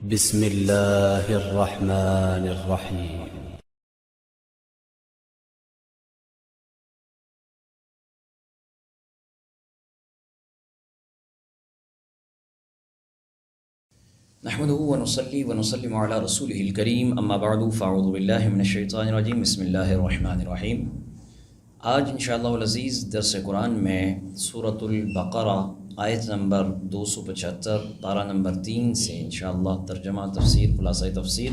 بسم الله الرحمن الرحيم. نحمده ونصلي ونسلم على رسوله الكريم اما بعد فاعوذ باللہ من الشیطان الرجیم بسم اللہ الرحمن الرحیم۔ آج انشاءاللہ العزیز درس قرآن میں سورۃ البقرہ آیت نمبر 275 پارہ نمبر 3 سے انشاءاللہ ترجمہ تفسیر خلاصہ تفسیر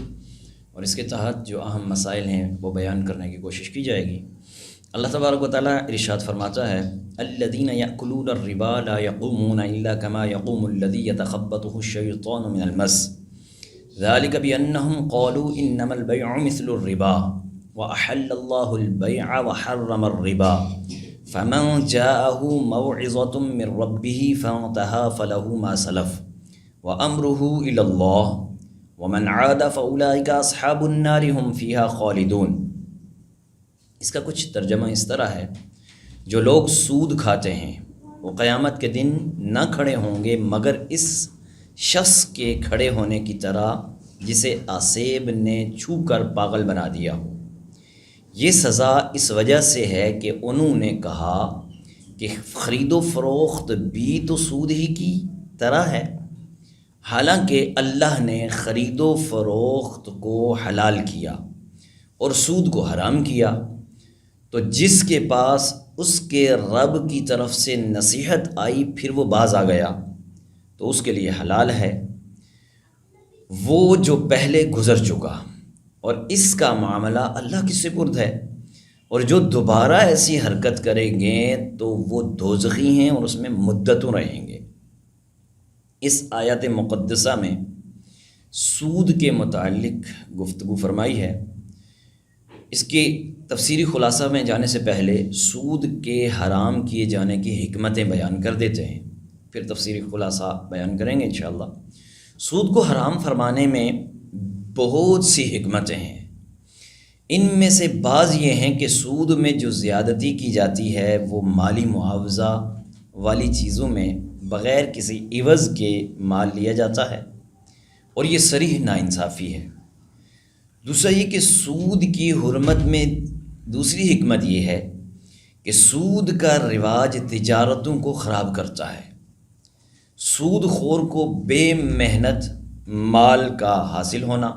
اور اس کے تحت جو اہم مسائل ہیں وہ بیان کرنے کی کوشش کی جائے گی۔ اللہ تبارک و تعالیٰ ارشاد فرماتا ہے الذین یأکلون الربا لا یقومون الا کما یقوم الذی یتخبطہ الشیطان من المس ذلک بانہم قالوا انما البیع مثل الربا واحل اللہ البیع وحرم الربا فمن جاءہ موعظۃ من ربہ فانتہى فلہ ما سلف وامرہ الی اللہ ومن عاد فاولئک اصحاب النار هم فیہا خالدون۔ اس کا کچھ ترجمہ اس طرح ہے، جو لوگ سود کھاتے ہیں وہ قیامت کے دن نہ کھڑے ہوں گے مگر اس شخص کے کھڑے ہونے کی طرح جسے آسیب نے چھو کر پاگل بنا دیا ہو۔ یہ سزا اس وجہ سے ہے کہ انہوں نے کہا کہ خرید و فروخت بھی تو سود ہی کی طرح ہے، حالانکہ اللہ نے خرید و فروخت کو حلال کیا اور سود کو حرام کیا۔ تو جس کے پاس اس کے رب کی طرف سے نصیحت آئی پھر وہ باز آ گیا تو اس کے لیے حلال ہے وہ جو پہلے گزر چکا، اور اس کا معاملہ اللہ کی سپرد ہے، اور جو دوبارہ ایسی حرکت کریں گے تو وہ دوزخی ہیں اور اس میں مدتوں رہیں گے۔ اس آیت مقدسہ میں سود کے متعلق گفتگو فرمائی ہے۔ اس کی تفسیری خلاصہ میں جانے سے پہلے سود کے حرام کیے جانے کی حکمتیں بیان کر دیتے ہیں، پھر تفسیری خلاصہ بیان کریں گے انشاءاللہ۔ سود کو حرام فرمانے میں بہت سی حکمتیں ہیں۔ ان میں سے بعض یہ ہیں کہ سود میں جو زیادتی کی جاتی ہے وہ مالی معاوضہ والی چیزوں میں بغیر کسی عوض کے مال لیا جاتا ہے، اور یہ صریح ناانصافی ہے۔ دوسرا یہ کہ سود کی حرمت میں دوسری حکمت یہ ہے کہ سود کا رواج تجارتوں کو خراب کرتا ہے۔ سود خور کو بے محنت مال کا حاصل ہونا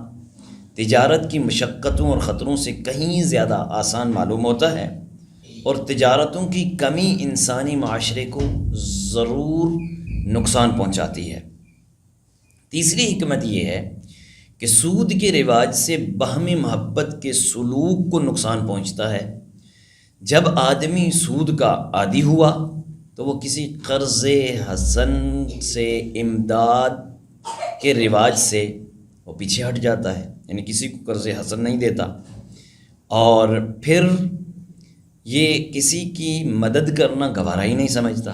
تجارت کی مشقتوں اور خطروں سے کہیں زیادہ آسان معلوم ہوتا ہے، اور تجارتوں کی کمی انسانی معاشرے کو ضرور نقصان پہنچاتی ہے۔ تیسری حکمت یہ ہے کہ سود کے رواج سے باہمی محبت کے سلوک کو نقصان پہنچتا ہے۔ جب آدمی سود کا عادی ہوا تو وہ کسی قرض حسن سے امداد کے رواج سے وہ پیچھے ہٹ جاتا ہے، یعنی کسی کو قرض حسن نہیں دیتا، اور پھر یہ کسی کی مدد کرنا گوارا ہی نہیں سمجھتا۔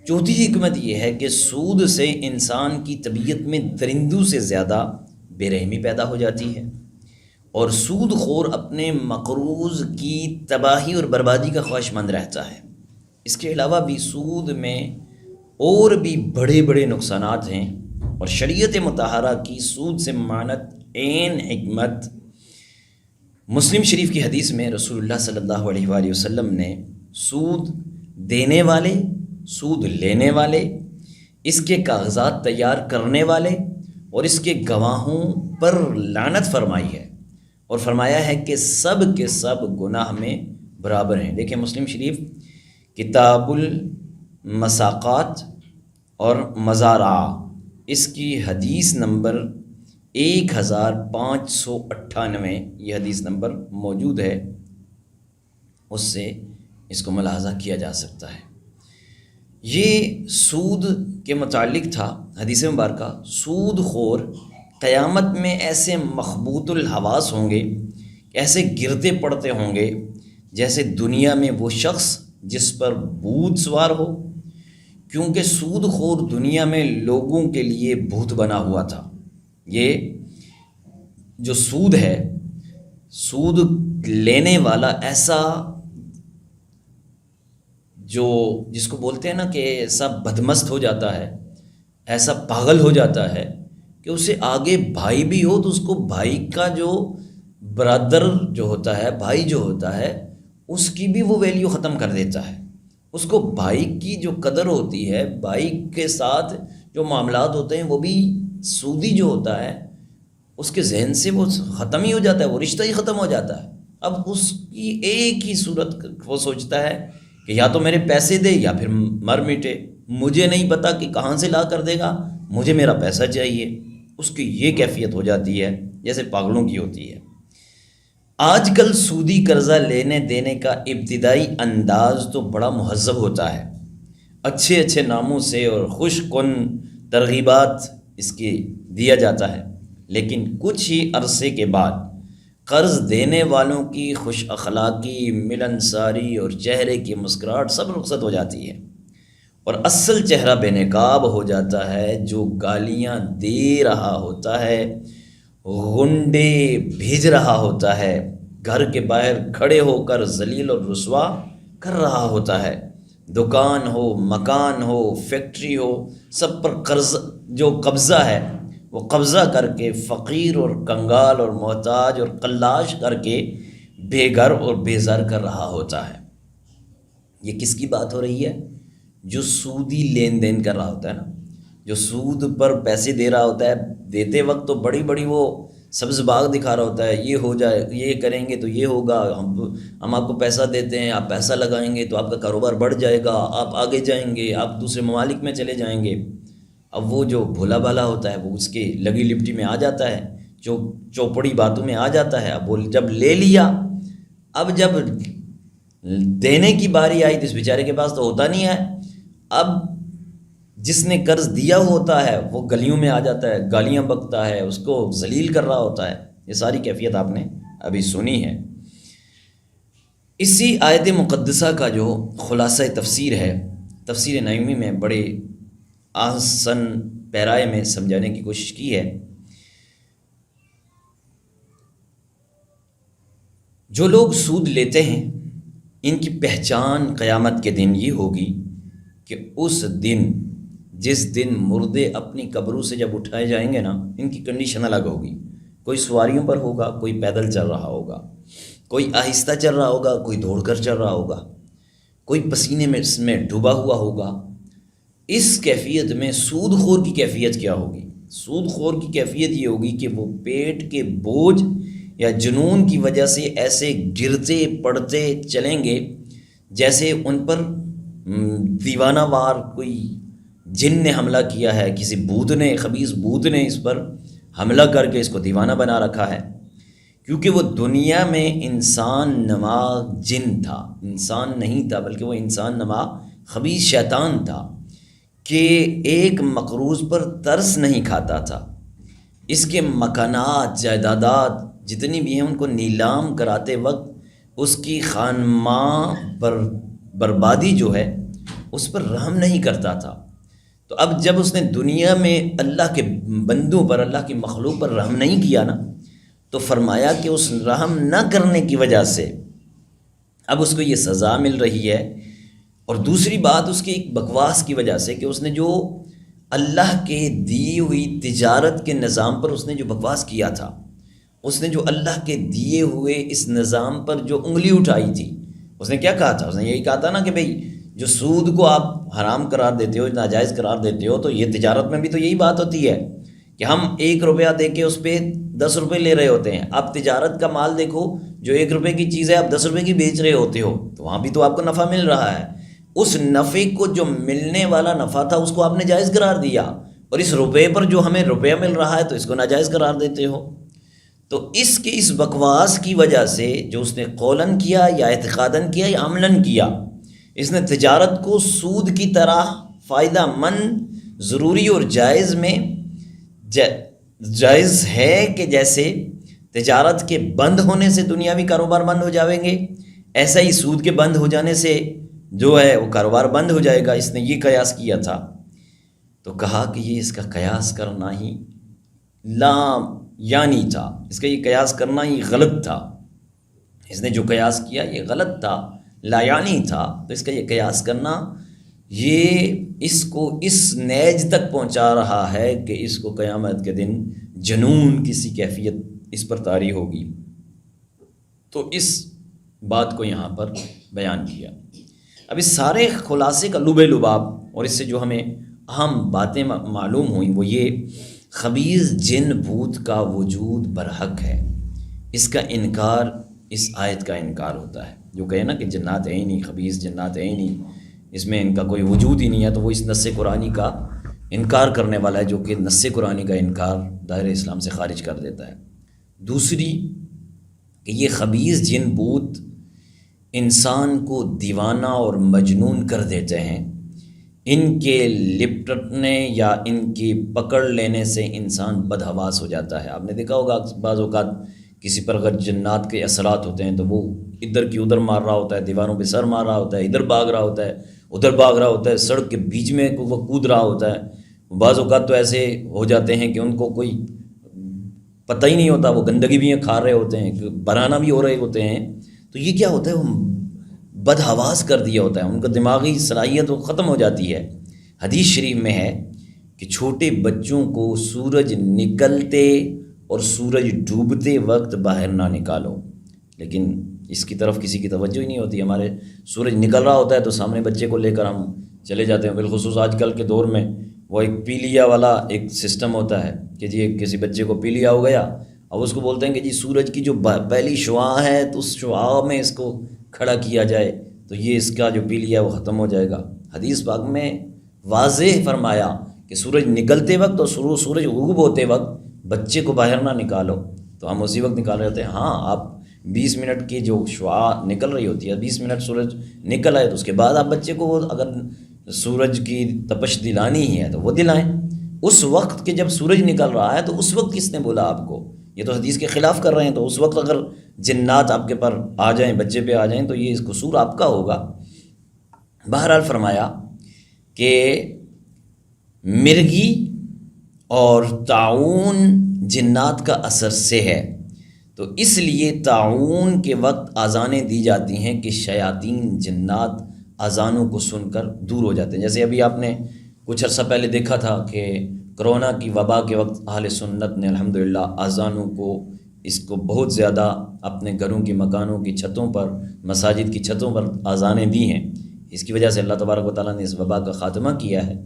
چوتھی حکمت یہ ہے کہ سود سے انسان کی طبیعت میں درندوں سے زیادہ بے رحمی پیدا ہو جاتی ہے، اور سود خور اپنے مقروض کی تباہی اور بربادی کا خواہش مند رہتا ہے۔ اس کے علاوہ بھی سود میں اور بھی بڑے بڑے نقصانات ہیں، اور شریعت مطہرہ کی سود سے مانت عین حکمت مسلم شریف کی حدیث میں رسول اللہ صلی اللہ علیہ وآلہ وسلم نے سود دینے والے، سود لینے والے، اس کے کاغذات تیار کرنے والے اور اس کے گواہوں پر لعنت فرمائی ہے، اور فرمایا ہے کہ سب کے سب گناہ میں برابر ہیں۔ دیکھیں مسلم شریف کتاب المساقات اور مزارع، اس کی حدیث نمبر 1598 یہ حدیث نمبر موجود ہے، اس سے اس کو ملاحظہ کیا جا سکتا ہے۔ یہ سود کے متعلق تھا حدیث مبارکہ۔ سود خور قیامت میں ایسے مخبوط الحواس ہوں گے، ایسے گرتے پڑتے ہوں گے جیسے دنیا میں وہ شخص جس پر بھوت سوار ہو، کیونکہ سود خور دنیا میں لوگوں کے لیے بھوت بنا ہوا تھا۔ یہ جو سود ہے، سود لینے والا ایسا جس کو بولتے ہیں نا کہ ایسا بدمست ہو جاتا ہے، ایسا پاگل ہو جاتا ہے کہ اسے آگے بھائی بھی ہو تو اس کو بھائی کا جو برادر جو ہوتا ہے، بھائی جو ہوتا ہے، اس کی بھی وہ ویلیو ختم کر دیتا ہے۔ اس کو بھائی کی جو قدر ہوتی ہے، بھائی کے ساتھ جو معاملات ہوتے ہیں، وہ بھی سودی جو ہوتا ہے اس کے ذہن سے وہ ختم ہی ہو جاتا ہے، وہ رشتہ ہی ختم ہو جاتا ہے۔ اب اس کی ایک ہی صورت وہ سوچتا ہے کہ یا تو میرے پیسے دے یا پھر مر مٹے، مجھے نہیں پتہ کہ کہاں سے لا کر دے گا، مجھے میرا پیسہ چاہیے۔ اس کی یہ کیفیت ہو جاتی ہے جیسے پاگلوں کی ہوتی ہے۔ آج کل سودی قرضہ لینے دینے کا ابتدائی انداز تو بڑا مہذب ہوتا ہے، اچھے اچھے ناموں سے اور خوش کن ترغیبات اس کی دیا جاتا ہے، لیکن کچھ ہی عرصے کے بعد قرض دینے والوں کی خوش اخلاقی، ملنساری اور چہرے کی مسکراہٹ سب رخصت ہو جاتی ہے، اور اصل چہرہ بے نقاب ہو جاتا ہے، جو گالیاں دے رہا ہوتا ہے، غنڈے بھیج رہا ہوتا ہے، گھر کے باہر کھڑے ہو کر ذلیل اور رسوا کر رہا ہوتا ہے۔ دکان ہو، مکان ہو، فیکٹری ہو، سب پر قرض جو قبضہ ہے وہ قبضہ کر کے فقیر اور کنگال اور محتاج اور قلاش کر کے بے گھر اور بے زر کر رہا ہوتا ہے۔ یہ کس کی بات ہو رہی ہے؟ جو سودی لین دین کر رہا ہوتا ہے نا، جو سود پر پیسے دے رہا ہوتا ہے، دیتے وقت تو بڑی بڑی وہ سبز باغ دکھا رہا ہوتا ہے، یہ ہو جائے، یہ کریں گے تو یہ ہوگا، ہم آپ کو پیسہ دیتے ہیں، آپ پیسہ لگائیں گے تو آپ کا کاروبار بڑھ جائے گا، آپ آگے جائیں گے، آپ دوسرے ممالک میں چلے جائیں گے۔ اب وہ جو بھولا بھالا ہوتا ہے وہ اس کے لگی لپٹی میں آ جاتا ہے، جو چوپڑی باتوں میں آ جاتا ہے۔ اب وہ جب لے لیا، اب جب دینے کی باری آئی تو اس بیچارے کے پاس تو ہوتا نہیں ہے، اب جس نے قرض دیا ہوتا ہے وہ گلیوں میں آ جاتا ہے، گالیاں بکتا ہے، اس کو ذلیل کر رہا ہوتا ہے۔ یہ ساری کیفیت آپ نے ابھی سنی ہے۔ اسی آیت مقدسہ کا جو خلاصہ تفسیر ہے، تفسیر نعیمی میں بڑے آسن پیرائے میں سمجھانے کی کوشش کی ہے۔ جو لوگ سود لیتے ہیں ان کی پہچان قیامت کے دن یہ ہوگی کہ اس دن، جس دن مردے اپنی قبروں سے جب اٹھائے جائیں گے نا، ان کی کنڈیشن الگ ہوگی۔ کوئی سواریوں پر ہوگا، کوئی پیدل چل رہا ہوگا، کوئی آہستہ چل رہا ہوگا، کوئی دوڑ کر چل رہا ہوگا، کوئی پسینے میں ڈوبا ہوا ہوگا۔ اس کیفیت میں سود خور کی کیفیت کیا ہوگی؟ سود خور کی کیفیت یہ ہوگی کہ وہ پیٹ کے بوجھ یا جنون کی وجہ سے ایسے گرتے پڑتے چلیں گے جیسے ان پر دیوانہ وار کوئی جن نے حملہ کیا ہے، کسی بھوت نے، خبیث بھوت نے اس پر حملہ کر کے اس کو دیوانہ بنا رکھا ہے۔ کیونکہ وہ دنیا میں انسان نما جن تھا، انسان نہیں تھا، بلکہ وہ انسان نما خبیث شیطان تھا، کہ ایک مقروض پر ترس نہیں کھاتا تھا۔ اس کے مکانات، جائیدادات جتنی بھی ہیں ان کو نیلام کراتے وقت اس کی خانماں بربادی جو ہے اس پر رحم نہیں کرتا تھا۔ تو اب جب اس نے دنیا میں اللہ کے بندوں پر، اللہ کی مخلوق پر رحم نہیں کیا نا، تو فرمایا کہ اس رحم نہ کرنے کی وجہ سے اب اس کو یہ سزا مل رہی ہے۔ اور دوسری بات اس کی ایک بکواس کی وجہ سے کہ اس نے جو اللہ کے دی ہوئی تجارت کے نظام پر اس نے جو بکواس کیا تھا، اس نے جو اللہ کے دیے ہوئے اس نظام پر جو انگلی اٹھائی تھی، اس نے کیا کہا تھا؟ اس نے یہی کہا تھا نا کہ بھئی جو سود کو آپ حرام قرار دیتے ہو، ناجائز قرار دیتے ہو، تو یہ تجارت میں بھی تو یہی بات ہوتی ہے کہ ہم 1 روپیہ دے کے اس پہ 10 روپے لے رہے ہوتے ہیں۔ آپ تجارت کا مال دیکھو، جو 1 روپے کی چیز ہے آپ 10 روپے کی بیچ رہے ہوتے ہو، تو وہاں بھی تو آپ کو نفع مل رہا ہے۔ اس نفع کو، جو ملنے والا نفع تھا، اس کو آپ نے جائز قرار دیا، اور اس روپے پر جو ہمیں روپیہ مل رہا ہے تو اس کو ناجائز قرار دیتے ہو۔ تو اس کے اس بکواس کی وجہ سے جو اس نے قولاً کیا یا اعتقاداً کیا یا عملاً کیا، اس نے تجارت کو سود کی طرح فائدہ مند، ضروری اور جائز میں جائز ہے کہ جیسے تجارت کے بند ہونے سے دنیاوی کاروبار بند ہو جائیں گے، ایسا ہی سود کے بند ہو جانے سے جو ہے وہ کاروبار بند ہو جائے گا۔ اس نے یہ قیاس کیا تھا، تو کہا کہ یہ اس کا قیاس کرنا ہی یعنی تھا، اس کا یہ قیاس کرنا ہی غلط تھا۔ اس نے جو قیاس کیا یہ غلط تھا، لا یعنی تھا، تو اس کا یہ قیاس کرنا یہ اس کو اس نیج تک پہنچا رہا ہے کہ اس کو قیامت کے دن جنون کسی کیفیت اس پر طاری ہوگی۔ تو اس بات کو یہاں پر بیان کیا۔ اب اس سارے خلاصے کا لب لباب اور اس سے جو ہمیں اہم باتیں معلوم ہوئیں وہ یہ، خبیث جن بھوت کا وجود برحق ہے، اس کا انکار اس آیت کا انکار ہوتا ہے۔ جو کہے نا کہ جنات ہیں ہی نہیں، خبیث جنات ہیں ہی نہیں، اس میں ان کا کوئی وجود ہی نہیں ہے، تو وہ اس نص قرآنی کا انکار کرنے والا ہے، جو کہ نص قرآنی کا انکار دائرہ اسلام سے خارج کر دیتا ہے۔ دوسری کہ یہ خبیث جن بوت انسان کو دیوانہ اور مجنون کر دیتے ہیں، ان کے لپٹنے یا ان کی پکڑ لینے سے انسان بدحواس ہو جاتا ہے۔ آپ نے دیکھا ہوگا بعض اوقات کسی پر اگر جنات کے اثرات ہوتے ہیں تو وہ ادھر کی ادھر مار رہا ہوتا ہے، دیواروں پہ سر مار رہا ہوتا ہے، ادھر بھاگ رہا ہوتا ہے، ادھر بھاگ رہا ہوتا ہے، سڑک کے بیچ میں وہ کود رہا ہوتا ہے۔ بعض اوقات تو ایسے ہو جاتے ہیں کہ ان کو کوئی پتہ ہی نہیں ہوتا، وہ گندگی بھی کھا رہے ہوتے ہیں، برہنہ بھی ہو رہے ہوتے ہیں، تو یہ کیا ہوتا ہے، وہ بدحواس کر دیا ہوتا ہے، ان کا دماغی صلاحیت وہ ختم ہو جاتی ہے۔ حدیث شریف میں ہے کہ چھوٹے بچوں کو سورج نکلتے اور سورج ڈوبتے وقت باہر نہ نکالو، لیکن اس کی طرف کسی کی توجہ ہی نہیں ہوتی۔ ہمارے سورج نکل رہا ہوتا ہے تو سامنے بچے کو لے کر ہم چلے جاتے ہیں، بالخصوص آج کل کے دور میں وہ ایک پیلیا والا ایک سسٹم ہوتا ہے کہ جی کسی بچے کو پیلیا ہو گیا، اب اس کو بولتے ہیں کہ جی سورج کی جو پہلی شعاع ہے تو اس شعاع میں اس کو کھڑا کیا جائے تو یہ اس کا جو پیلیا ہے وہ ختم ہو جائے گا۔ حدیث پاک میں واضح فرمایا کہ سورج نکلتے وقت اور سورج غروب ہوتے وقت بچے کو باہر نہ نکالو، تو ہم اسی وقت نکال رہے ہوتے ہیں۔ ہاں، آپ 20 منٹ کی جو شعاع نکل رہی ہوتی ہے، 20 منٹ سورج نکل آئے تو اس کے بعد آپ بچے کو اگر سورج کی تپش دلانی ہی ہے تو وہ دلائیں۔ اس وقت کہ جب سورج نکل رہا ہے تو اس وقت کس نے بولا آپ کو؟ یہ تو حدیث کے خلاف کر رہے ہیں، تو اس وقت اگر جنات آپ کے پر آ جائیں، بچے پہ آ جائیں، تو یہ قصور آپ کا ہوگا۔ بہرحال فرمایا کہ مرگی اور طاعون جنات کا اثر سے ہے، تو اس لیے طاعون کے وقت اذانیں دی جاتی ہیں کہ شیاطین جنات اذانوں کو سن کر دور ہو جاتے ہیں۔ جیسے ابھی آپ نے کچھ عرصہ پہلے دیکھا تھا کہ کرونا کی وبا کے وقت اہل سنت نے الحمدللہ اذانوں کو اس کو بہت زیادہ اپنے گھروں کی مکانوں کی چھتوں پر، مساجد کی چھتوں پر اذانیں دی ہیں۔ اس کی وجہ سے اللہ تبارک و تعالیٰ نے اس وبا کا خاتمہ کیا ہے۔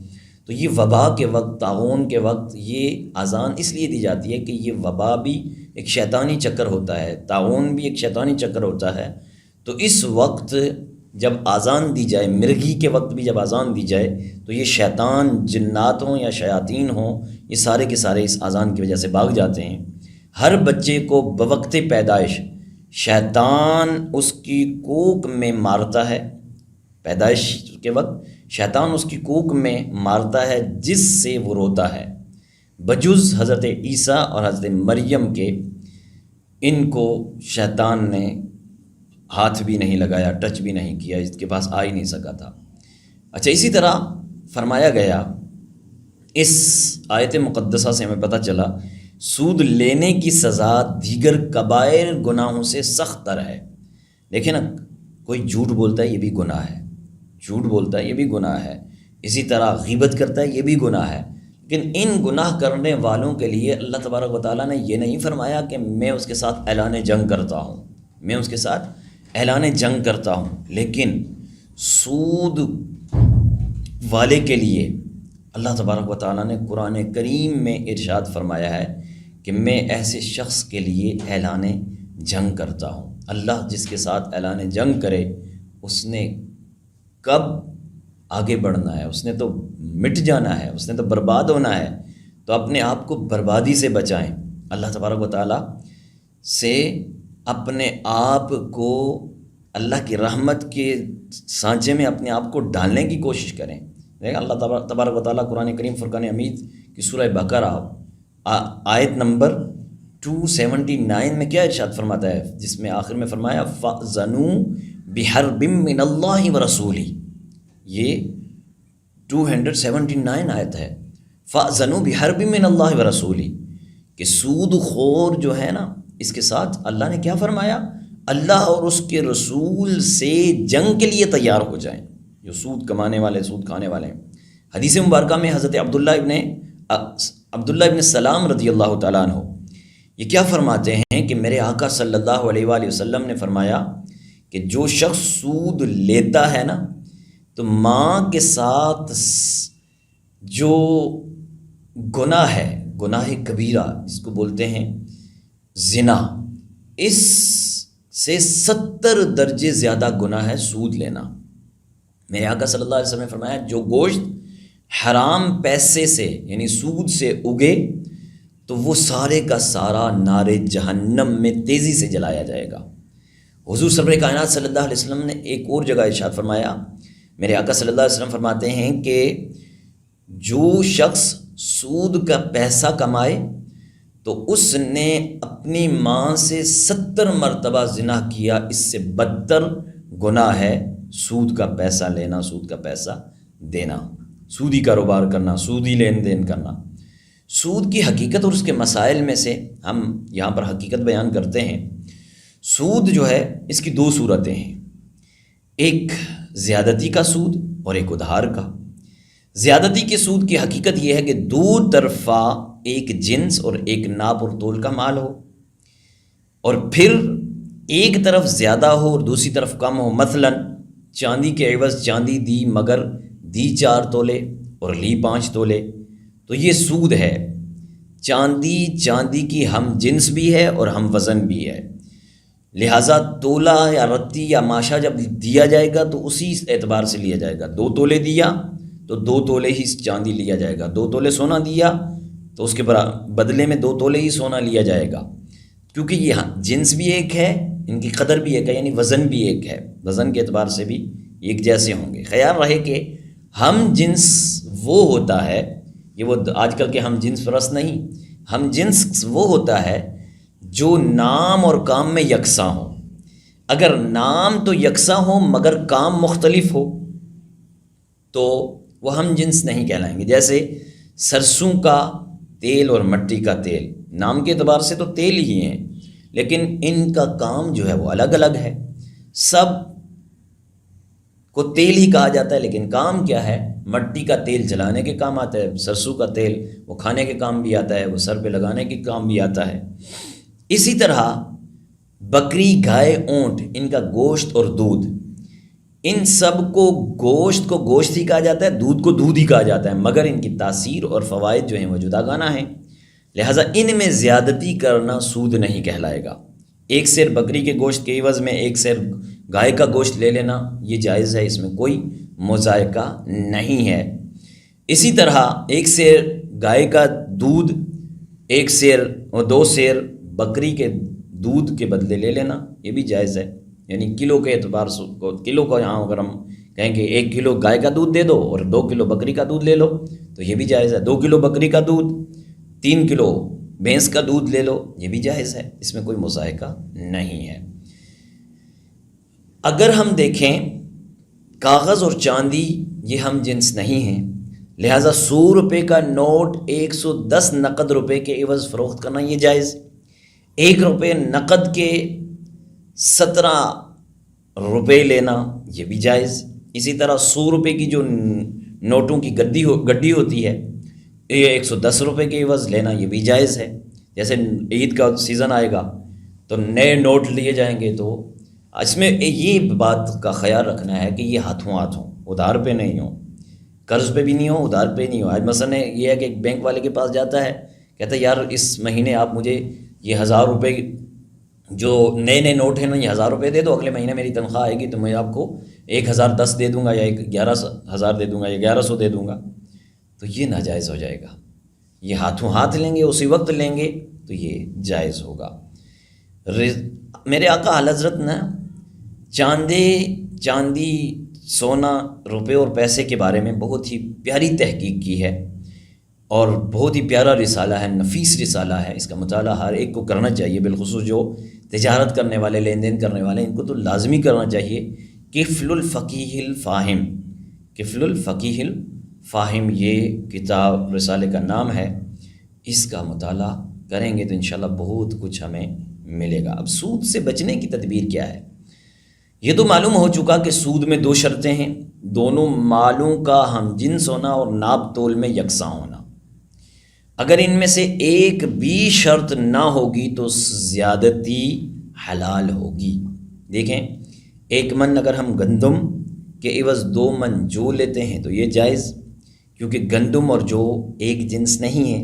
تو یہ وبا کے وقت، طاعون کے وقت یہ اذان اس لیے دی جاتی ہے کہ یہ وبا بھی ایک شیطانی چکر ہوتا ہے، طاعون بھی ایک شیطانی چکر ہوتا ہے۔ تو اس وقت جب اذان دی جائے، مرگی کے وقت بھی جب اذان دی جائے، تو یہ شیطان جنات ہوں یا شیاطین ہوں، یہ سارے کے سارے اس اذان کی وجہ سے بھاگ جاتے ہیں۔ ہر بچے کو بوقت پیدائش شیطان اس کی کوکھ میں مارتا ہے، پیدائش کے وقت شیطان اس کی کوکھ میں مارتا ہے جس سے وہ روتا ہے، بجز حضرت عیسیٰ اور حضرت مریم کے، ان کو شیطان نے ہاتھ بھی نہیں لگایا، ٹچ بھی نہیں کیا، اس کے پاس آ ہی نہیں سکا تھا۔ اچھا، اسی طرح فرمایا گیا، اس آیت مقدسہ سے ہمیں پتہ چلا سود لینے کی سزا دیگر کبائر گناہوں سے سخت تر ہے۔ دیکھیں نا، کوئی جھوٹ بولتا ہے یہ بھی گناہ ہے، جھوٹ بولتا ہے یہ بھی گناہ ہے، اسی طرح غیبت کرتا ہے یہ بھی گناہ ہے، لیکن ان گناہ کرنے والوں کے لیے اللہ تبارک و تعالیٰ نے یہ نہیں فرمایا کہ میں اس کے ساتھ اعلان جنگ کرتا ہوں، میں اس کے ساتھ اعلان جنگ کرتا ہوں، لیکن سود والے کے لیے اللہ تبارک و تعالیٰ نے قرآن کریم میں ارشاد فرمایا ہے کہ میں ایسے شخص کے لیے اعلان جنگ کرتا ہوں۔ اللہ جس کے ساتھ اعلان جنگ کرے اس نے کب آگے بڑھنا ہے، اس نے تو مٹ جانا ہے، اس نے تو برباد ہونا ہے، تو اپنے آپ کو بربادی سے بچائیں، اللہ تبارک و تعالیٰ سے اپنے آپ کو اللہ کی رحمت کے سانچے میں اپنے آپ کو ڈالنے کی کوشش کریں۔ دیکھیں اللہ تبارک و تعالیٰ قرآن کریم فرقان حمید کی سورہ بقرہ آیت نمبر 279 میں کیا ارشاد فرماتا ہے، جس میں آخر میں فرمایا فَأْذَنُوا بِحَرْبٍ مِّنَ اللَّهِ وَرَسُولِهِ، یہ 279 آیت ہے، فَأْذَنُوا بِحَرْبٍ مِّنَ اللَّهِ وَرَسُولِهِ، کہ سود خور جو ہے نا، اس کے ساتھ اللہ نے کیا فرمایا، اللہ اور اس کے رسول سے جنگ کے لیے تیار ہو جائیں۔ جو سود کمانے والے، سود کھانے والے ہیں۔ حدیث مبارکہ میں حضرت عبداللہ ابن سلام رضی اللہ تعالیٰ عنہ یہ کیا فرماتے ہیں کہ میرے آقا صلی اللہ علیہ وآلہ وسلم نے فرمایا کہ جو شخص سود لیتا ہے نا تو ماں کے ساتھ جو گناہ ہے، گناہ کبیرہ جس کو بولتے ہیں زنا، اس سے 70 درجے زیادہ گناہ ہے سود لینا۔ میرے آقا صلی اللہ علیہ وسلم نے فرمایا جو گوشت حرام پیسے سے یعنی سود سے اگے تو وہ سارے کا سارا نار جہنم میں تیزی سے جلایا جائے گا۔ حضور سرور کائنات صلی اللہ علیہ وسلم نے ایک اور جگہ ارشاد فرمایا، میرے آقا صلی اللہ علیہ وسلم فرماتے ہیں کہ جو شخص سود کا پیسہ کمائے تو اس نے اپنی ماں سے 70 مرتبہ زنا کیا، اس سے بدتر گناہ ہے سود کا پیسہ لینا، سود کا پیسہ دینا، سودی کاروبار کرنا، سودی لین دین کرنا۔ سود کی حقیقت اور اس کے مسائل میں سے ہم یہاں پر حقیقت بیان کرتے ہیں۔ سود جو ہے اس کی 2 صورتیں ہیں، ایک زیادتی کا سود اور ایک ادھار کا۔ زیادتی کے سود کی حقیقت یہ ہے کہ دو طرفہ ایک جنس اور ایک ناپ اور تول کا مال ہو، اور پھر ایک طرف زیادہ ہو اور دوسری طرف کم ہو۔ مثلا چاندی کے عوض چاندی دی مگر دی 4 تولے اور لی 5 تولے، تو یہ سود ہے۔ چاندی کی ہم جنس بھی ہے اور ہم وزن بھی ہے، لہٰذا تولہ یا رتی یا ماشا جب دیا جائے گا تو اسی اعتبار سے لیا جائے گا۔ 2 تولے دیا تو 2 تولے ہی چاندی لیا جائے گا، 2 تولے سونا دیا تو اس کے بدلے میں 2 تولے ہی سونا لیا جائے گا، کیونکہ یہ جنس بھی ایک ہے، ان کی قدر بھی ایک ہے، یعنی وزن بھی ایک ہے، وزن کے اعتبار سے بھی ایک جیسے ہوں گے۔ خیال رہے کہ ہم جنس وہ ہوتا ہے، یہ وہ آج کل کے ہم جنس پرست نہیں، ہم جنس وہ ہوتا ہے جو نام اور کام میں یکساں ہو۔ اگر نام تو یکساں ہو مگر کام مختلف ہو تو وہ ہم جنس نہیں کہلائیں گے۔ جیسے سرسوں کا تیل اور مٹی کا تیل، نام کے اعتبار سے تو تیل ہی ہیں لیکن ان کا کام جو ہے وہ الگ الگ ہے۔ سب کو تیل ہی کہا جاتا ہے لیکن کام کیا ہے؟ مٹی کا تیل جلانے کے کام آتا ہے، سرسوں کا تیل وہ کھانے کے کام بھی آتا ہے، وہ سر پہ لگانے کے کام بھی آتا ہے۔ اسی طرح بکری، گائے، اونٹ، ان کا گوشت اور دودھ، ان سب کو گوشت ہی کہا جاتا ہے، دودھ کو دودھ ہی کہا جاتا ہے، مگر ان کی تاثیر اور فوائد جو ہیں وہ جدا گانا ہیں، لہٰذا ان میں زیادتی کرنا سود نہیں کہلائے گا۔ ایک سیر بکری کے گوشت کے عوض میں ایک سیر گائے کا گوشت لے لینا یہ جائز ہے، اس میں کوئی مذائقہ نہیں ہے۔ اسی طرح ایک سیر گائے کا دودھ، ایک سیر اور 2 سیر بکری کے دودھ کے بدلے لے لینا یہ بھی جائز ہے، یعنی کلو کے اعتبار سے کلو کا یہاں اگر ہم کہیں کہ 1 کلو گائے کا دودھ دے دو اور 2 کلو بکری کا دودھ لے لو تو یہ بھی جائز ہے۔ 2 کلو بکری کا دودھ، 3 کلو بھینس کا دودھ لے لو یہ بھی جائز ہے، اس میں کوئی مذائقہ نہیں ہے۔ اگر ہم دیکھیں کاغذ اور چاندی یہ ہم جنس نہیں ہیں، لہٰذا 100 روپے کا نوٹ 110 نقد روپے کے عوض فروخت کرنا یہ جائز، 1 روپے نقد کے 17 روپے لینا یہ بھی جائز۔ اسی طرح 100 روپے کی جو نوٹوں کی گڈی ہوتی ہے یہ 110 روپے کے عوض لینا یہ بھی جائز ہے۔ جیسے عید کا سیزن آئے گا تو نئے نوٹ لیے جائیں گے تو اس میں یہ بات کا خیال رکھنا ہے کہ یہ ہاتھوں ہاتھ ہوں، ادھار پہ نہیں ہوں، قرض پہ بھی نہیں ہو، ادھار پہ نہیں ہو۔ آج مثلا یہ ہے کہ ایک بینک والے کے پاس جاتا ہے، کہتا ہے یار اس مہینے آپ مجھے یہ 1000 روپے جو نئے نوٹ ہیں نا یہ 1000 روپے دے دو، اگلے مہینے میری تنخواہ آئے گی تو میں آپ کو 1010 دے دوں گا یا 11000 دے دوں گا یا 1100 دے دوں گا، تو یہ ناجائز ہو جائے گا۔ یہ ہاتھوں ہاتھ لیں گے، اسی وقت لیں گے تو یہ جائز ہوگا۔ میرے آقا اعلیٰ حضرت نے چاندی، سونا، روپے اور پیسے کے بارے میں بہت ہی پیاری تحقیق کی ہے اور بہت ہی پیارا رسالہ ہے، نفیس رسالہ ہے۔ اس کا مطالعہ ہر ایک کو کرنا چاہیے، بالخصوص جو تجارت کرنے والے، لین دین کرنے والے، ان کو تو لازمی کرنا چاہیے۔ کفل الفقیہ الفاہم، کفل الفقیہ الفاہم یہ کتاب رسالے کا نام ہے، اس کا مطالعہ کریں گے تو انشاءاللہ بہت کچھ ہمیں ملے گا۔ اب سود سے بچنے کی تدبیر کیا ہے؟ یہ تو معلوم ہو چکا کہ سود میں دو شرطیں ہیں، دونوں مالوں کا ہم جنس ہونا اور ناپ تول میں یکساں ہونا۔ اگر ان میں سے ایک بھی شرط نہ ہوگی تو زیادتی حلال ہوگی۔ دیکھیں، 1 من اگر ہم گندم کے عوض 2 من جو لیتے ہیں تو یہ جائز، کیونکہ گندم اور جو ایک جنس نہیں ہے۔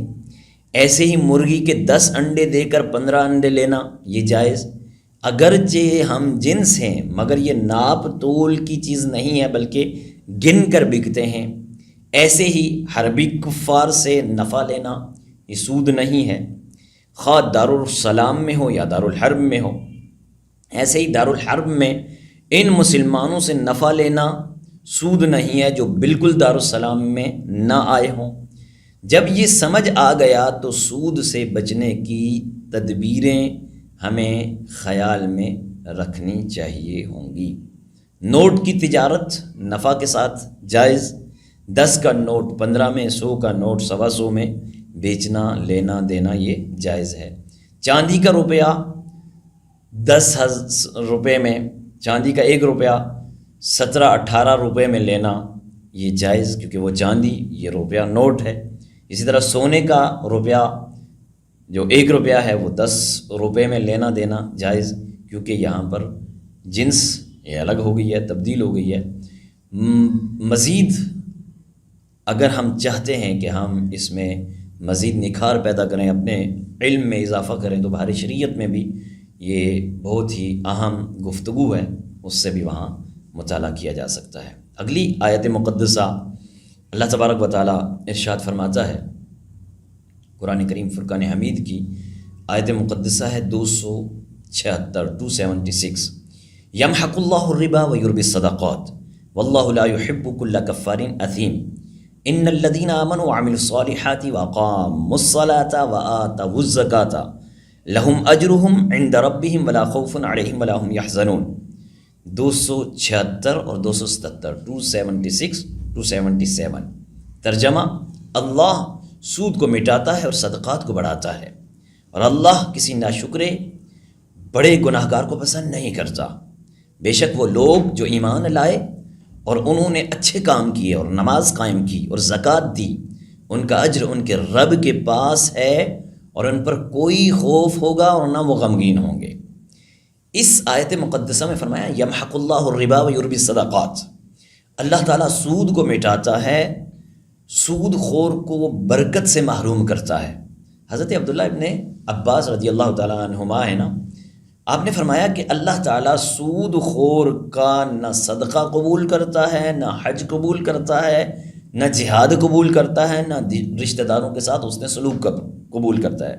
ایسے ہی مرغی کے 10 انڈے دے کر 15 انڈے لینا یہ جائز، اگرچہ ہم جنس ہیں مگر یہ ناپ تول کی چیز نہیں ہے بلکہ گن کر بکتے ہیں۔ ایسے ہی حربی کفار سے نفع لینا یہ سود نہیں ہے، خواہ دارالسلام میں ہو یا دارالحرب میں ہو۔ ایسے ہی دارالحرب میں ان مسلمانوں سے نفع لینا سود نہیں ہے جو بالکل دارالسلام میں نہ آئے ہوں۔ جب یہ سمجھ آ گیا تو سود سے بچنے کی تدبیریں ہمیں خیال میں رکھنی چاہیے ہوں گی۔ نوٹ کی تجارت نفع کے ساتھ جائز، 10 کا نوٹ 15 میں، 100 کا نوٹ 125 میں بیچنا، لینا دینا یہ جائز ہے۔ چاندی کا روپیہ 10 روپے میں، چاندی کا 1 روپیہ 17-18 روپے میں لینا یہ جائز، کیونکہ وہ چاندی یہ روپیہ نوٹ ہے۔ اسی طرح سونے کا روپیہ جو 1 روپیہ ہے وہ 10 روپے میں لینا دینا جائز، کیونکہ یہاں پر جنس یہ الگ ہو گئی ہے، تبدیل ہو گئی ہے۔ مزید اگر ہم چاہتے ہیں کہ ہم اس میں مزید نکھار پیدا کریں، اپنے علم میں اضافہ کریں، تو بہار شریعت میں بھی یہ بہت ہی اہم گفتگو ہے، اس سے بھی وہاں مطالعہ کیا جا سکتا ہے۔ اگلی آیت مقدسہ اللہ تبارک و تعالیٰ ارشاد فرماتا ہے، قرآن کریم فرقان حمید کی آیت مقدسہ ہے 276 یمحق اللہ الربا ویربی الصدقات واللہ لا يحب كل كفار اثیم ان الذين آمنوا وعملوا الصالحات واقاموا الصلاة وآتوا الزکاة لهم اجرهم عند ربهم ولا خوف عليهم ولا هم يحزنون۔ 276 اور 277، 276 277۔ ترجمہ: اللہ سود کو مٹاتا ہے اور صدقات کو بڑھاتا ہے، اور اللہ کسی ناشکرے بڑے گناہ گار کو پسند نہیں کرتا۔ بے شک وہ لوگ جو ایمان لائے اور انہوں نے اچھے کام کیے اور نماز قائم کی اور زکوٰۃ دی، ان کا اجر ان کے رب کے پاس ہے اور ان پر کوئی خوف ہوگا اور نہ وہ غمگین ہوں گے۔ اس آیت مقدسہ میں فرمایا یمحق اللہ الربا ویربی الصدقات، اللہ تعالیٰ سود کو مٹاتا ہے، سود خور کو برکت سے محروم کرتا ہے۔ حضرت عبداللہ ابن عباس رضی اللہ تعالیٰ عنہما ہے نا، آپ نے فرمایا کہ اللہ تعالیٰ سود خور کا نہ صدقہ قبول کرتا ہے، نہ حج قبول کرتا ہے، نہ جہاد قبول کرتا ہے، نہ رشتہ داروں کے ساتھ اس نے سلوک قبول کرتا ہے،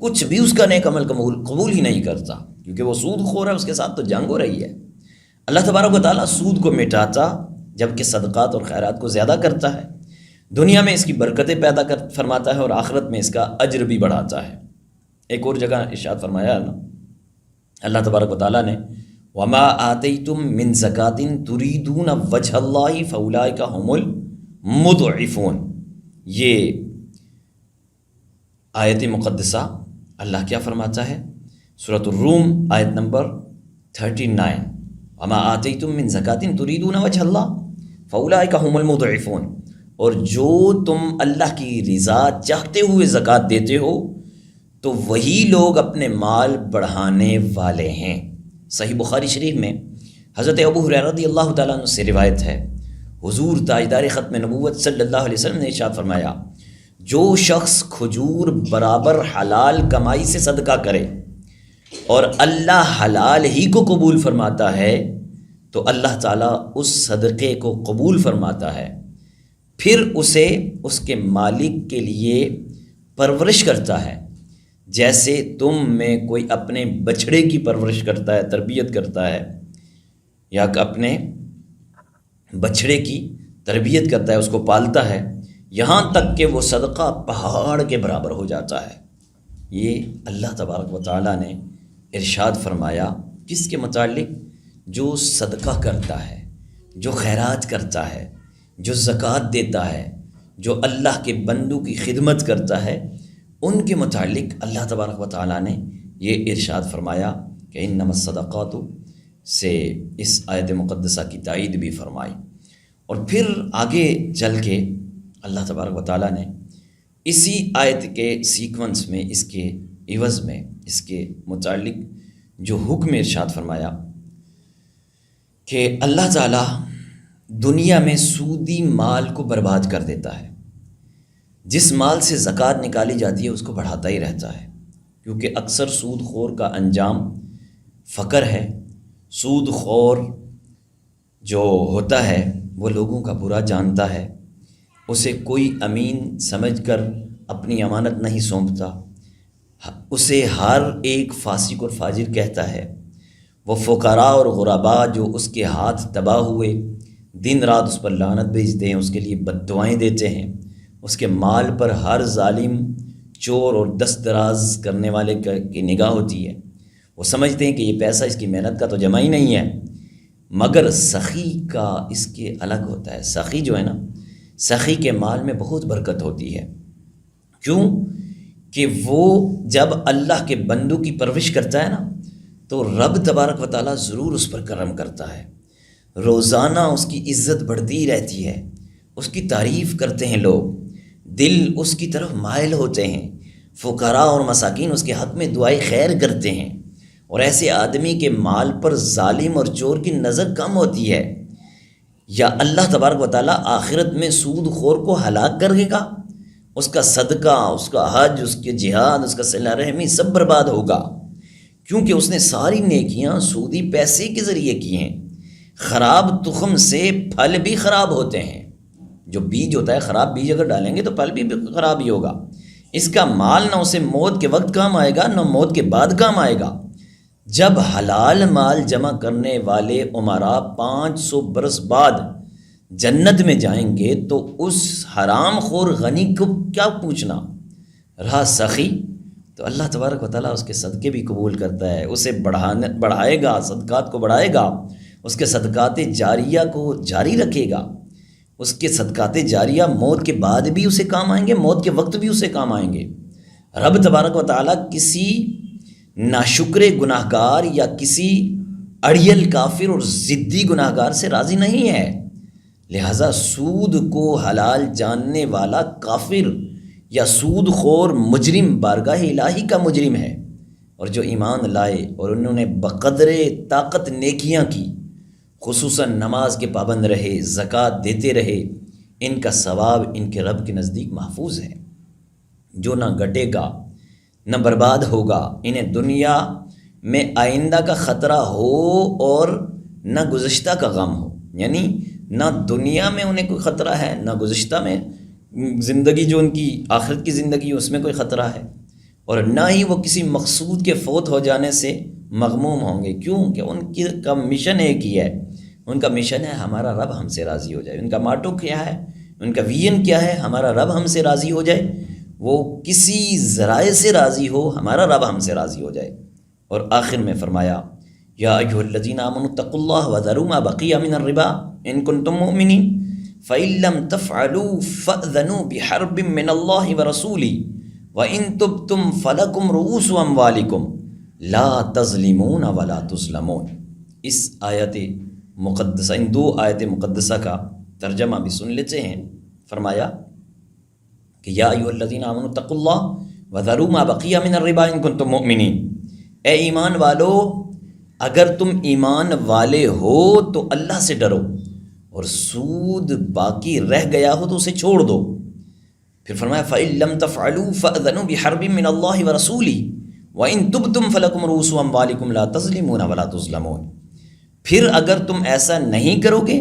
کچھ بھی اس کا نیک عمل قبول ہی نہیں کرتا، کیونکہ وہ سود خور ہے، اس کے ساتھ تو جنگ ہو رہی ہے۔ اللہ تبارک و تعالیٰ سود کو مٹاتا جبکہ صدقات اور خیرات کو زیادہ کرتا ہے، دنیا میں اس کی برکتیں پیدا فرماتا ہے اور آخرت میں اس کا اجر بھی بڑھاتا ہے۔ ایک اور جگہ ارشاد فرمایا نا اللہ تبارک و تعالیٰ نے وَمَا آتَيْتُم مِّن زَكَاةٍ تُرِيدُونَ وَجْهَ اللَّهِ فَأُولَٰئِكَ هُمُ الْمُضْعِفُونَ۔ یہ آیت مقدسہ اللہ کیا فرماتا ہے؟ سورۃ الروم آیت نمبر 39، وَمَا آتَيْتُم مِّن زَكَاةٍ تُرِيدُونَ وَجْهَ اللَّهِ فَأُولَٰئِكَ هُمُ الْمُضْعِفُونَ، اور جو تم اللہ کی رضا چاہتے ہوئے زکوٰۃ دیتے ہو تو وہی لوگ اپنے مال بڑھانے والے ہیں۔ صحیح بخاری شریف میں حضرت ابو ہریرہ رضی اللہ تعالیٰ عنہ سے روایت ہے، حضور تاجدار ختم نبوت صلی اللہ علیہ وسلم نے ارشاد فرمایا، جو شخص کھجور برابر حلال کمائی سے صدقہ کرے اور اللہ حلال ہی کو قبول فرماتا ہے تو اللہ تعالیٰ اس صدقے کو قبول فرماتا ہے، پھر اسے اس کے مالک کے لیے پرورش کرتا ہے، جیسے تم میں کوئی اپنے بچڑے کی پرورش کرتا ہے، تربیت کرتا ہے، یا اپنے بچڑے کی تربیت کرتا ہے، اس کو پالتا ہے، یہاں تک کہ وہ صدقہ پہاڑ کے برابر ہو جاتا ہے۔ یہ اللہ تبارک و تعالیٰ نے ارشاد فرمایا کس کے متعلق؟ جو صدقہ کرتا ہے، جو خیرات کرتا ہے، جو زکوٰۃ دیتا ہے، جو اللہ کے بندوں کی خدمت کرتا ہے، ان کے متعلق اللہ تبارک و تعالیٰ نے یہ ارشاد فرمایا کہ انما الصدقات، سے اس آیت مقدسہ کی تائید بھی فرمائی۔ اور پھر آگے چل کے اللہ تبارک و تعالیٰ نے اسی آیت کے سیکونس میں، اس کے عوض میں، اس کے متعلق جو حکم ارشاد فرمایا کہ اللہ تعالیٰ دنیا میں سودی مال کو برباد کر دیتا ہے۔ جس مال سے زکوٰۃ نکالی جاتی ہے اس کو بڑھاتا ہی رہتا ہے، کیونکہ اکثر سود خور کا انجام فقر ہے۔ سود خور جو ہوتا ہے وہ لوگوں کا برا جانتا ہے، اسے کوئی امین سمجھ کر اپنی امانت نہیں سونپتا، اسے ہر ایک فاسق اور فاجر کہتا ہے۔ وہ فقراء اور غرباء جو اس کے ہاتھ تباہ ہوئے دن رات اس پر لعنت بھیجتے ہیں، اس کے لیے بد دعائیں دیتے ہیں، اس کے مال پر ہر ظالم، چور اور دست دراز کرنے والے کی نگاہ ہوتی ہے۔ وہ سمجھتے ہیں کہ یہ پیسہ اس کی محنت کا تو جمع ہی نہیں ہے، مگر سخی کا اس کے الگ ہوتا ہے۔ سخی جو ہے نا، سخی کے مال میں بہت برکت ہوتی ہے۔ کیوں کہ وہ جب اللہ کے بندوں کی پرورش کرتا ہے نا تو رب تبارک و تعالیٰ ضرور اس پر کرم کرتا ہے، روزانہ اس کی عزت بڑھتی رہتی ہے، اس کی تعریف کرتے ہیں لوگ، دل اس کی طرف مائل ہوتے ہیں، فقراء اور مساکین اس کے حق میں دعائیں خیر کرتے ہیں، اور ایسے آدمی کے مال پر ظالم اور چور کی نظر کم ہوتی ہے۔ یا اللہ تبارک و تعالیٰ آخرت میں سود خور کو ہلاک کر دے گا، اس کا صدقہ، اس کا حج، اس کے جہاد، اس کا صلہ رحمی سب برباد ہوگا، کیونکہ اس نے ساری نیکیاں سودی پیسے کے ذریعے کی ہیں۔ خراب تخم سے پھل بھی خراب ہوتے ہیں۔ جو بیج ہوتا ہے، خراب بیج اگر ڈالیں گے تو پھل بھی خراب ہی ہوگا۔ اس کا مال نہ اسے موت کے وقت کام آئے گا، نہ موت کے بعد کام آئے گا۔ جب حلال مال جمع کرنے والے امراء 500 برس بعد جنت میں جائیں گے تو اس حرام خور غنی کو کیا پوچھنا؟ رہا سخی تو اللہ تبارک و تعالیٰ اس کے صدقے بھی قبول کرتا ہے، اسے بڑھائے گا، صدقات کو بڑھائے گا، اس کے صدقات جاریہ کو جاری رکھے گا۔ اس کے صدقات جاریہ موت کے بعد بھی اسے کام آئیں گے، موت کے وقت بھی اسے کام آئیں گے۔ رب تبارک و تعالیٰ کسی ناشکر گناہ گار یا کسی اڑیل کافر اور ضدی گناہ گار سے راضی نہیں ہے، لہٰذا سود کو حلال جاننے والا کافر یا سود خور مجرم بارگاہ الہی کا مجرم ہے، اور جو ایمان لائے اور انہوں نے بقدر طاقت نیکیاں کی، خصوصاً نماز کے پابند رہے، زکوٰۃ دیتے رہے، ان کا ثواب ان کے رب کے نزدیک محفوظ ہے، جو نہ گھٹے گا نہ برباد ہوگا۔ انہیں دنیا میں آئندہ کا خطرہ ہو اور نہ گزشتہ کا غم ہو، یعنی نہ دنیا میں انہیں کوئی خطرہ ہے، نہ گزشتہ میں زندگی جو ان کی آخرت کی زندگی اس میں کوئی خطرہ ہے، اور نہ ہی وہ کسی مقصود کے فوت ہو جانے سے مغموم ہوں گے۔ کیوں کہ ان کا مشن ایک ہی ہے، ان کا مشن ہے ہمارا رب ہم سے راضی ہو جائے۔ ان کا ماٹو کیا ہے، ان کا ویژن کیا ہے؟ ہمارا رب ہم سے راضی ہو جائے، وہ کسی ذرائع سے راضی ہو، ہمارا رب ہم سے راضی ہو جائے۔ اور آخر میں فرمایا یا ایھا الذین آمنوا اتقوا اللہ وذروا ما بقی من الربا ان کنتم مؤمنین فإن لم تفعلوا فأذنوا بحرب من اللہ ورسولہ وإن تبتم فلکم رؤوس اموالکم لا تظلمون ولا تظلمون۔ اس آیت مقدسہ، ان دو آیت مقدسہ کا ترجمہ بھی سن لیتے ہیں۔ فرمایا کہ یا ایھا الذین آمنوا اتقوا اللہ وذروا ما بقی من الربا ان کنتم مؤمنین، اے ایمان والو اگر تم ایمان والے ہو تو اللہ سے ڈرو، اور سود باقی رہ گیا ہو تو اسے چھوڑ دو۔ پھر فرمایا فَإِن لَّمْ تَفْعَلُوا فَأْذَنُوا بِحَرْبٍ مِّنَ اللَّهِ وَرَسُولِهِ وَإِن تُبْتُمْ فَلَكُمْ رُءُوسُ أَمْوَالِكُمْ لَا تَظْلِمُونَ وَلَا تُظْلَمُونَ۔ پھر اگر تم ایسا نہیں کرو گے،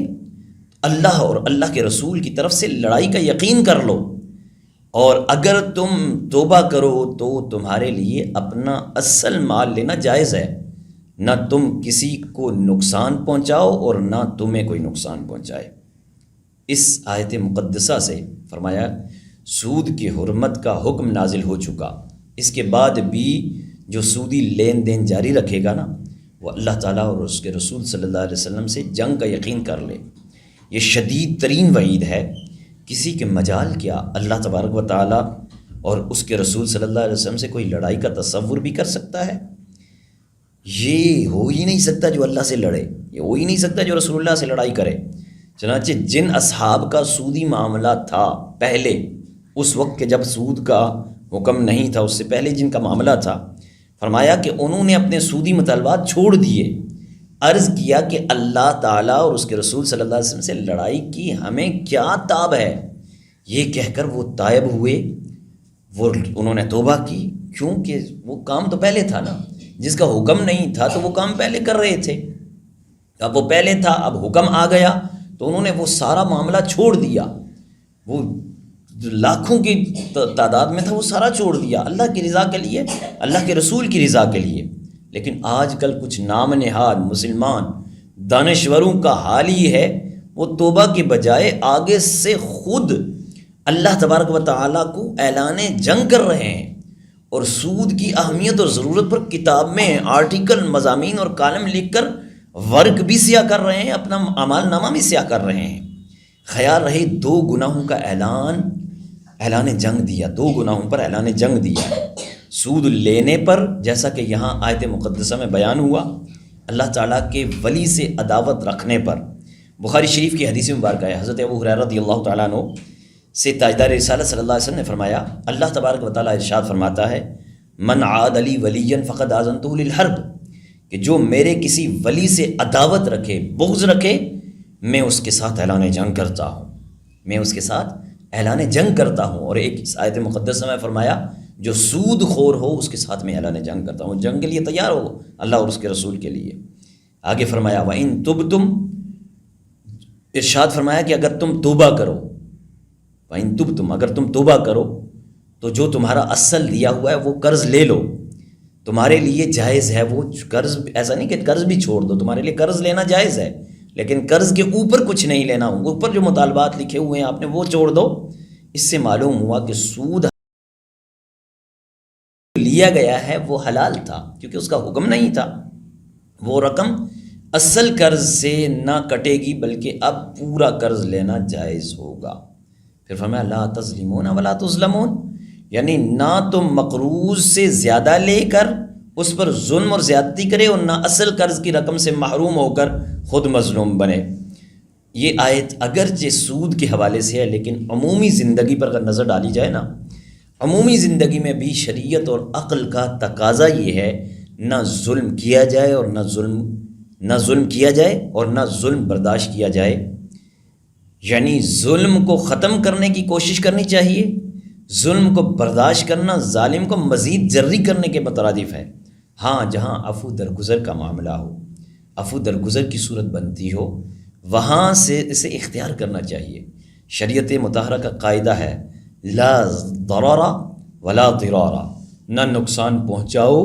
اللہ اور اللہ کے رسول کی طرف سے لڑائی کا یقین کر لو، اور اگر تم توبہ کرو تو تمہارے لیے اپنا اصل مال لینا جائز ہے، نہ تم کسی کو نقصان پہنچاؤ اور نہ تمہیں کوئی نقصان پہنچائے۔ اس آیت مقدسہ سے فرمایا سود کی حرمت کا حکم نازل ہو چکا، اس کے بعد بھی جو سودی لین دین جاری رکھے گا نا، وہ اللہ تعالیٰ اور اس کے رسول صلی اللہ علیہ وسلم سے جنگ کا یقین کر لے۔ یہ شدید ترین وعید ہے، کسی کے مجال کیا اللہ تبارک و تعالیٰ اور اس کے رسول صلی اللہ علیہ وسلم سے کوئی لڑائی کا تصور بھی کر سکتا ہے؟ یہ ہو ہی نہیں سکتا جو اللہ سے لڑے، یہ ہو ہی نہیں سکتا جو رسول اللہ سے لڑائی کرے۔ چنانچہ جن اصحاب کا سودی معاملہ تھا پہلے، اس وقت کے جب سود کا حکم نہیں تھا، اس سے پہلے جن کا معاملہ تھا، فرمایا کہ انہوں نے اپنے سودی مطالبات چھوڑ دیے، عرض کیا کہ اللہ تعالیٰ اور اس کے رسول صلی اللہ علیہ وسلم سے لڑائی کی ہمیں کیا تاب ہے۔ یہ کہہ کر وہ تائب ہوئے، وہ انہوں نے توبہ کی، کیونکہ وہ کام تو پہلے تھا نا، جس کا حکم نہیں تھا تو وہ کام پہلے کر رہے تھے، اب وہ پہلے تھا، اب حکم آ گیا تو انہوں نے وہ سارا معاملہ چھوڑ دیا، وہ لاکھوں کی تعداد میں تھا وہ سارا چھوڑ دیا اللہ کی رضا کے لیے، اللہ کے رسول کی رضا کے لیے۔ لیکن آج کل کچھ نام نہاد مسلمان دانشوروں کا حال ہی ہے، وہ توبہ کے بجائے آگے سے خود اللہ تبارک و تعالیٰ کو اعلان جنگ کر رہے ہیں، اور سود کی اہمیت اور ضرورت پر کتاب میں آرٹیکل، مضامین اور کالم لکھ کر ورک بھی سیاہ کر رہے ہیں، اپنا اعمال نامہ بھی سیاہ کر رہے ہیں۔ خیال رہے دو گناہوں کا اعلان جنگ دیا، دو گناہوں پر اعلان جنگ دیا۔ سود لینے پر، جیسا کہ یہاں آیت مقدسہ میں بیان ہوا، اللہ تعالیٰ کے ولی سے عداوت رکھنے پر۔ بخاری شریف کی حدیث مبارکہ ہے، حضرت ابو ہریرہ رضی اللہ تعالیٰ عنہ سے تاجدار رسالت صلی اللہ علیہ وسلم نے فرمایا، اللہ تبارک و تعالیٰ ارشاد فرماتا ہے، من عاد لی ولی فقد آذنتہ للحرب، کہ جو میرے کسی ولی سے عداوت رکھے، بغض رکھے، میں اس کے ساتھ اعلان جنگ کرتا ہوں، میں اس کے ساتھ اعلان جنگ کرتا ہوں۔ اور ایک آیت مقدسہ میں فرمایا، جو سود خور ہو اس کے ساتھ میں اعلان جنگ کرتا ہوں، جنگ کے لیے تیار ہو اللہ اور اس کے رسول کے لیے۔ آگے فرمایا وَإِن تُبْتُمْ، ارشاد فرمایا کہ اگر تم توبہ کرو، وَإِن تُبْتُمْ، اگر تم توبہ کرو تو جو تمہارا اصل دیا ہوا ہے وہ قرض لے لو، تمہارے لیے جائز ہے وہ قرض، ایسا نہیں کہ قرض بھی چھوڑ دو، تمہارے لیے قرض لینا جائز ہے، لیکن قرض کے اوپر کچھ نہیں لینا، اوپر جو مطالبات لکھے ہوئے ہیں آپ نے وہ چھوڑ دو۔ اس سے معلوم ہوا کہ سود لیا گیا ہے وہ حلال تھا، کیونکہ اس کا حکم نہیں تھا، وہ رقم اصل قرض سے نہ کٹے گی بلکہ اب پورا قرض لینا جائز ہوگا۔ پھر فرمایا لا تظلمون ولا تظلمون، یعنی نہ تم مقروض سے زیادہ لے کر اس پر ظلم اور زیادتی کرے، اور نہ اصل قرض کی رقم سے محروم ہو کر خود مظلوم بنے۔ یہ آیت اگرچہ سود کے حوالے سے ہے، لیکن عمومی زندگی پر اگر نظر ڈالی جائے نا، عمومی زندگی میں بھی شریعت اور عقل کا تقاضا یہ ہے، نہ ظلم کیا جائے اور نہ ظلم کیا جائے اور نہ ظلم برداشت کیا جائے، یعنی ظلم کو ختم کرنے کی کوشش کرنی چاہیے، ظلم کو برداشت کرنا ظالم کو مزید جری کرنے کے مترادف ہے۔ ہاں جہاں عفو درگزر کا معاملہ ہو، عفو درگزر کی صورت بنتی ہو، وہاں سے اسے اختیار کرنا چاہیے۔ شریعت مطہرہ کا قاعدہ ہے لا ضرر ولا ضرار، نہ نقصان پہنچاؤ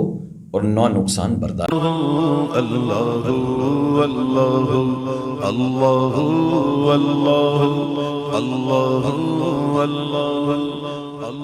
اور نہ نقصان برداشت۔ اللہ اللہ اللہ اللہ اللہ اللہ